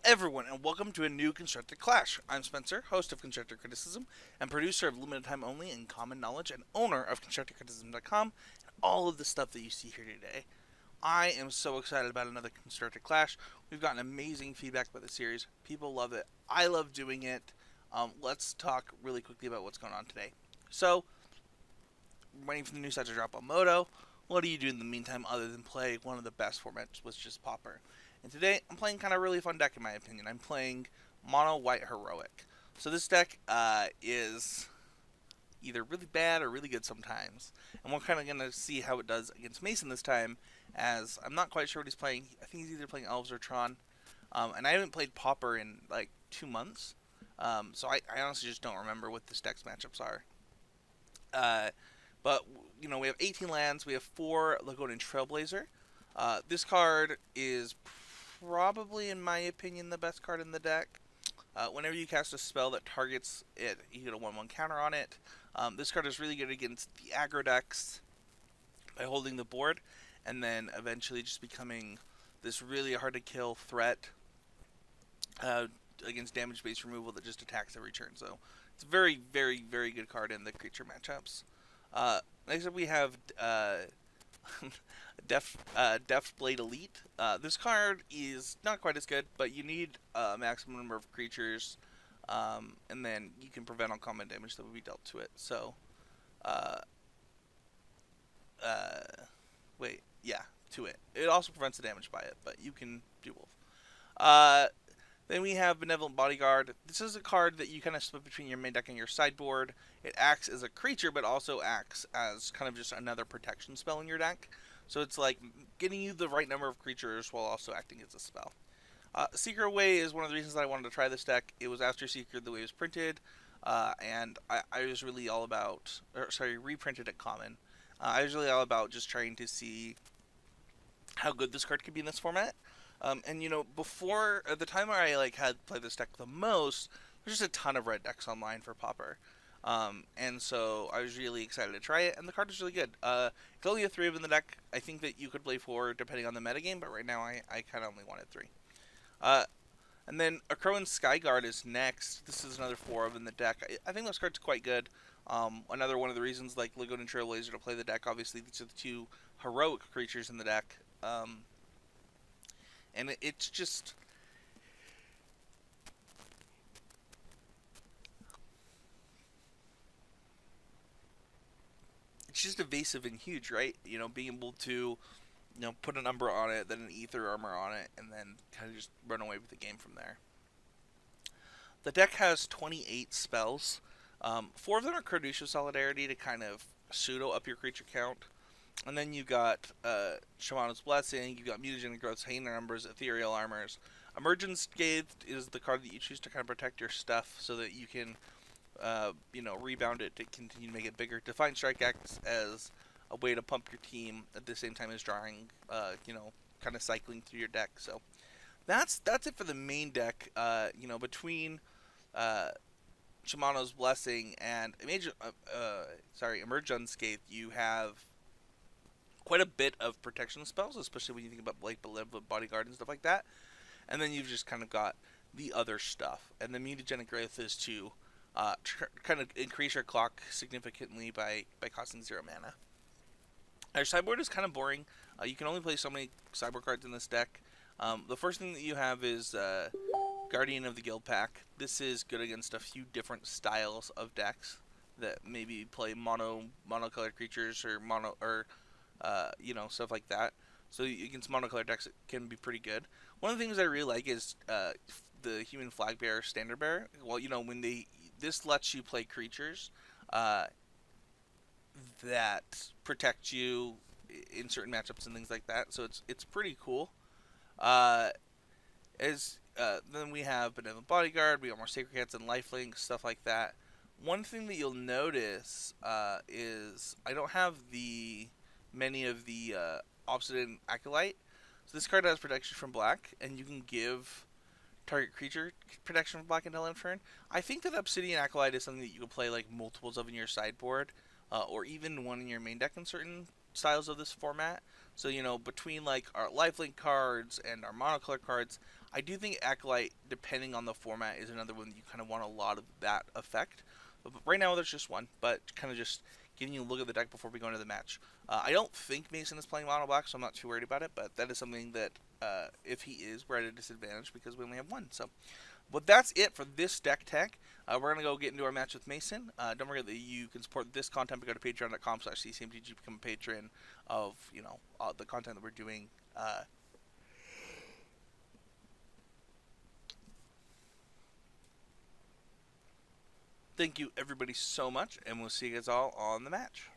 everyone, and welcome to a new Constructed Clash. I'm Spencer, host of Constructed Criticism, and producer of Limited Time Only and Common Knowledge, and owner of ConstructedCriticism.com, and all of the stuff that you see here today. I am so excited about another Constructed Clash. We've gotten amazing feedback about the series. People love it. I love doing it. Let's talk really quickly about what's going on today. So, waiting for the new set to drop on Moto. What do you do in the meantime other than play one of the best formats, which is Pauper? And today, I'm playing kind of a really fun deck in my opinion. I'm playing Mono White Heroic. So this deck is either really bad or really good sometimes. And we're kind of going to see how it does against Mason this time, as I'm not quite sure what he's playing. I think he's either playing Elves or Tron. And I haven't played Pauper in like 2 months. So I honestly just don't remember what this deck's matchups are. But, we have 18 lands. We have 4 Lagonian Trailblazer. This card is probably, in my opinion, the best card in the deck. Whenever you cast a spell that targets it, you get a 1/1 counter on it. This card is really good against the aggro decks by holding the board, and then eventually just becoming this really hard-to-kill threat against damage-based removal that just attacks every turn. So it's a very, very, very good card in the creature matchups. Next up we have Deft Blade Elite. This card is not quite as good, but you need a maximum number of creatures, and then you can prevent all combat damage that would be dealt to it. So, to it. It also prevents the damage by it, but you can do both. Then we have Benevolent Bodyguard. This is a card that you kind of split between your main deck and your sideboard. It acts as a creature, but also acts as kind of just another protection spell in your deck. So it's like getting you the right number of creatures while also acting as a spell. Seeker Away is one of the reasons that I wanted to try this deck. It was Astro Seeker the way it was printed, and I was really all about, reprinted at Common. I was really all about just trying to see how good this card could be in this format. And before, at the time where I had played this deck the most, there's just a ton of red decks online for Pauper. And so I was really excited to try it, and the card is really good. It's only a 3 of in the deck. I think that you could play 4 depending on the metagame, but right now I kind of only wanted 3. And then Akroan Skyguard is next. This is another 4 of in the deck. I think this card's quite good. Another one of the reasons, like Lagonian Trailblazer, to play the deck. Obviously, these are the 2 heroic creatures in the deck. And it's just... It's just evasive and huge, right? Being able to, put a number on it, then an ether armor on it, and then kind of just run away with the game from there. The deck has 28 spells. 4 of them are Caduceus Solidarity to kind of pseudo up your creature count. And then you've got Shamana's Blessing, you've got Mutagenic Growths, Hyena Numbers, Ethereal Armors. Emergence Scathed is the card that you choose to kind of protect your stuff so that you can, rebound it to continue to make it bigger. Defiant Strike acts as a way to pump your team at the same time as drawing, kind of cycling through your deck. So that's it for the main deck. Between Shamano's Blessing and Emerge Unscathed, you have quite a bit of protection spells, especially when you think about Benevolent Bodyguard and stuff like that. And then you've just kind of got the other stuff. And the Mutagenic Growth is to kind of increase your clock significantly by costing 0 mana. Our sideboard is kind of boring. You can only play so many sideboard cards in this deck. The first thing that you have is Guardian of the Guild Pack. This is good against a few different styles of decks that maybe play monocolored creatures or stuff like that. So against monocolored decks, it can be pretty good. One of the things I really like is the Human Flag Bearer, Standard Bearer. Well, this lets you play creatures that protect you in certain matchups and things like that. So it's pretty cool. Then we have Benevolent Bodyguard. We got more Sacred Cats and Lifelink, stuff like that. One thing that you'll notice is I don't have many of the Obsidian Acolyte. So this card has protection from black, and you can give target creature protection from black until end turn. I think that Obsidian Acolyte is something that you can play multiples of in your sideboard, or even one in your main deck in certain styles of this format. So, between our lifelink cards and our monocolor cards, I do think Acolyte, depending on the format, is another one that you kind of want a lot of that effect. But right now, there's just one, but kind of just giving you a look at the deck before we go into the match. I don't think Mason is playing mono black, so I'm not too worried about it, but that is something that, if he is, we're at a disadvantage because we only have one. So, but that's it for this deck tech. We're going to go get into our match with Mason. Don't forget that you can support this content by go to patreon.com/ccmtg, become a patron of, the content that we're doing. Thank you, everybody, so much, and we'll see you guys all on the match.